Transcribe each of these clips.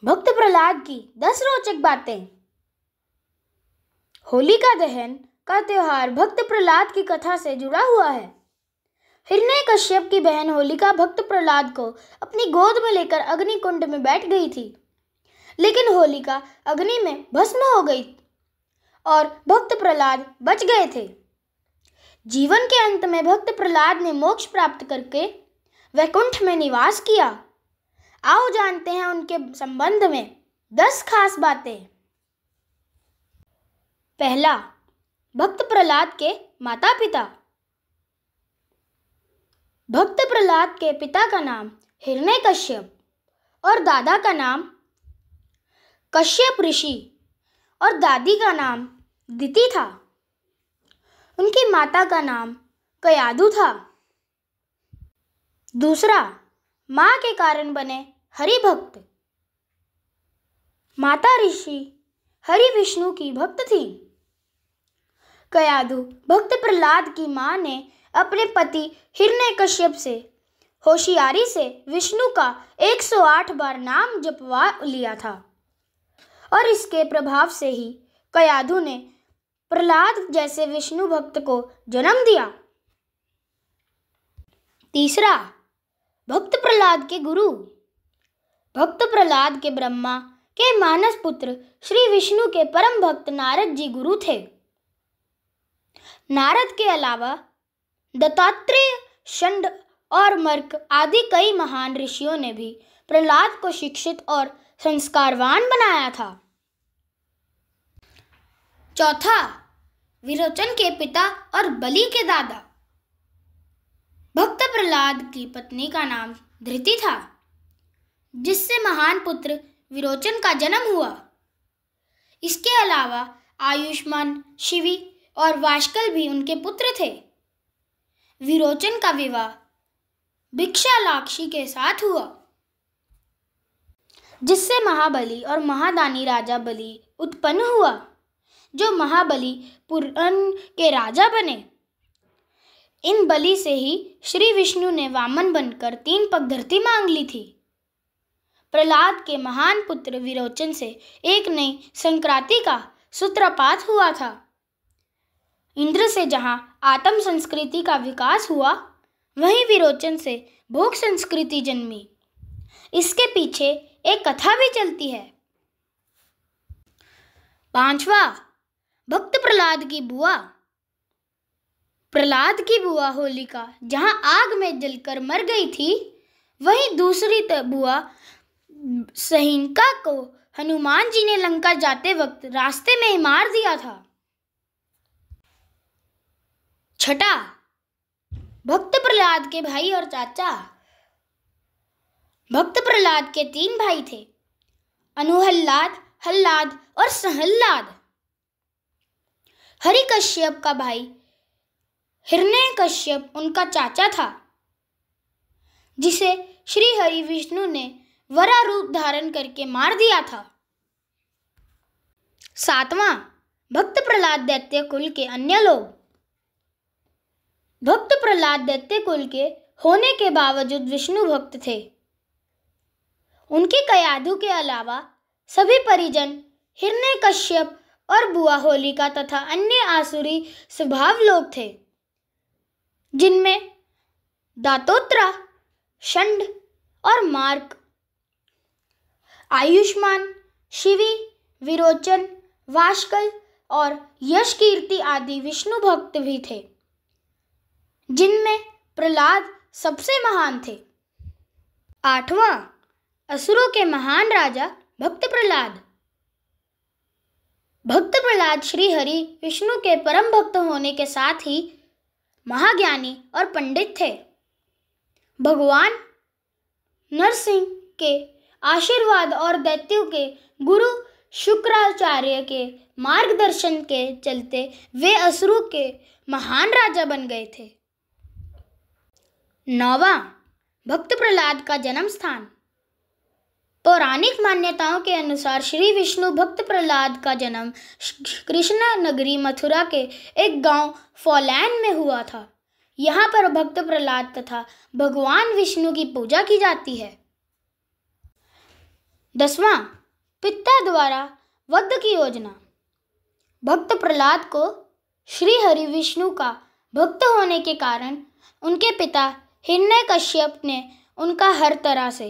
भक्त प्रहलाद की 10 रोचक बातें। होलिका दहन का त्योहार भक्त प्रहलाद की कथा से जुड़ा हुआ है। हिरण्यकश्यप की बहन होलिका भक्त प्रहलाद को अपनी गोद में लेकर अग्नि कुंड में बैठ गई थी, लेकिन होलिका अग्नि में भस्म हो गई और भक्त प्रहलाद बच गए थे। जीवन के अंत में भक्त प्रहलाद ने मोक्ष प्राप्त करके वैकुंठ में निवास किया। आओ जानते हैं उनके संबंध में 10 खास बातें। पहला, भक्त प्रहलाद के माता पिता। भक्त प्रहलाद के पिता का नाम हिरण्यकश्यप और दादा का नाम कश्यप ऋषि और दादी का नाम दिति था। उनकी माता का नाम कयाधु था। दूसरा, माँ के कारण बने हरि भक्त। माता ऋषि हरि विष्णु की भक्त थी। कयाधु भक्त प्रहलाद की माँ ने अपने पति हिरण्यकश्यप से होशियारी से विष्णु का 108 बार नाम जपवा लिया था और इसके प्रभाव से ही कयाधु ने प्रहलाद जैसे विष्णु भक्त को जन्म दिया। तीसरा, भक्त प्रहलाद के गुरु। भक्त प्रहलाद के ब्रह्मा के मानस पुत्र श्री विष्णु के परम भक्त नारद जी गुरु थे। नारद के अलावा दत्तात्रेय, षंड और मर्क आदि कई महान ऋषियों ने भी प्रहलाद को शिक्षित और संस्कारवान बनाया था। चौथा, विरोचन के पिता और बलि के दादा। भक्त प्रहलाद की पत्नी का नाम धृति था, जिससे महान पुत्र विरोचन का जन्म हुआ। इसके अलावा आयुष्मान, शिवी और वाष्कल भी उनके पुत्र थे। विरोचन का विवाह भिक्षालाक्षी के साथ हुआ, जिससे महाबली और महादानी राजा बलि उत्पन्न हुआ, जो महाबलीपुर के राजा बने। इन बलि से ही श्री विष्णु ने वामन बनकर 3 पग धरती मांग ली थी। प्रहलाद के महान पुत्र विरोचन से एक नई संक्रांति का सूत्रपात हुआ था। इंद्र से जहाँ आत्म संस्कृति का विकास हुआ, वहीं विरोचन से भोग संस्कृति जन्मी। इसके पीछे एक कथा भी चलती है। पांचवा, भक्त प्रहलाद की बुआ। प्रहलाद की बुआ होलिका जहाँ आग में जलकर मर गई थी, वहीं दूसरी बुआ सहिंका को हनुमान जी ने लंका जाते वक्त रास्ते में ही मार दिया था। छठा, भक्त प्रहलाद के भाई और चाचा। भक्त प्रहलाद के 3 भाई थे, अनुहल्लाद, हल्लाद और सहल्लाद। हरिकश्यप का भाई हिरण्यकश्यप उनका चाचा था, जिसे श्री हरि विष्णु ने वरा रूप धारण करके मार दिया था। 7वां, भक्त प्रहलाद दैत्य कुल के अन्य लोग। भक्त प्रहलाद दैत्य कुल के होने के बावजूद विष्णु भक्त थे। उनके कयाधु के अलावा सभी परिजन हिरण्यकश्यप और बुआ होलिका तथा अन्य आसुरी स्वभाव लोग थे, जिनमें दातोत्रा, षंड और मार्क, आयुष्मान, शिवी, विरोचन, वाष्कल और यशकीर्ति आदि विष्णु भक्त भी थे, जिनमें प्रहलाद सबसे महान थे। 8वां, असुरों के महान राजा भक्त प्रहलाद। भक्त प्रहलाद श्री हरि विष्णु के परम भक्त होने के साथ ही महाज्ञानी और पंडित थे। भगवान नरसिंह के आशीर्वाद और दैत्यों के गुरु शुक्राचार्य के मार्गदर्शन के चलते वे असुरों के महान राजा बन गए थे। 9वां, भक्त प्रहलाद का जन्म स्थान। पौराणिक मान्यताओं के अनुसार श्री विष्णु भक्त प्रहलाद का जन्म कृष्ण नगरी मथुरा के एक गांव फौलैन में हुआ था। यहाँ पर भक्त प्रहलाद तथा भगवान विष्णु की पूजा की जाती है। 10वां, पिता द्वारा वध की योजना। भक्त प्रहलाद को श्री हरि विष्णु का भक्त होने के कारण उनके पिता हिरण्यकश्यप ने उनका हर तरह से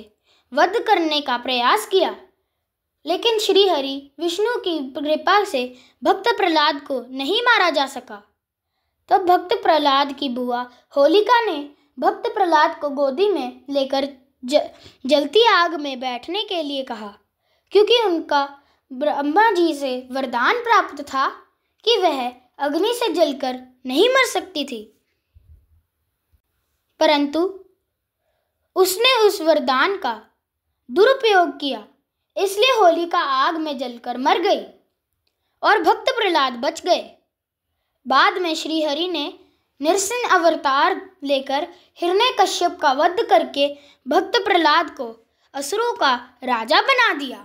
वध करने का प्रयास किया, लेकिन श्री हरि विष्णु की कृपा से भक्त प्रहलाद को नहीं मारा जा सका। तब भक्त प्रहलाद की बुआ होलिका ने भक्त प्रहलाद को गोदी में लेकर जलती आग में बैठने के लिए कहा, क्योंकि उनका ब्रह्मा जी से वरदान प्राप्त था कि वह अग्नि से जलकर नहीं मर सकती थी। परंतु उसने उस वरदान का दुरुपयोग किया, इसलिए होलिका आग में जलकर मर गई और भक्त प्रहलाद बच गए। बाद में श्री हरि ने नृसिंह अवतार लेकर हिरण्यकश्यप का वध करके भक्त प्रहलाद को असुरों का राजा बना दिया।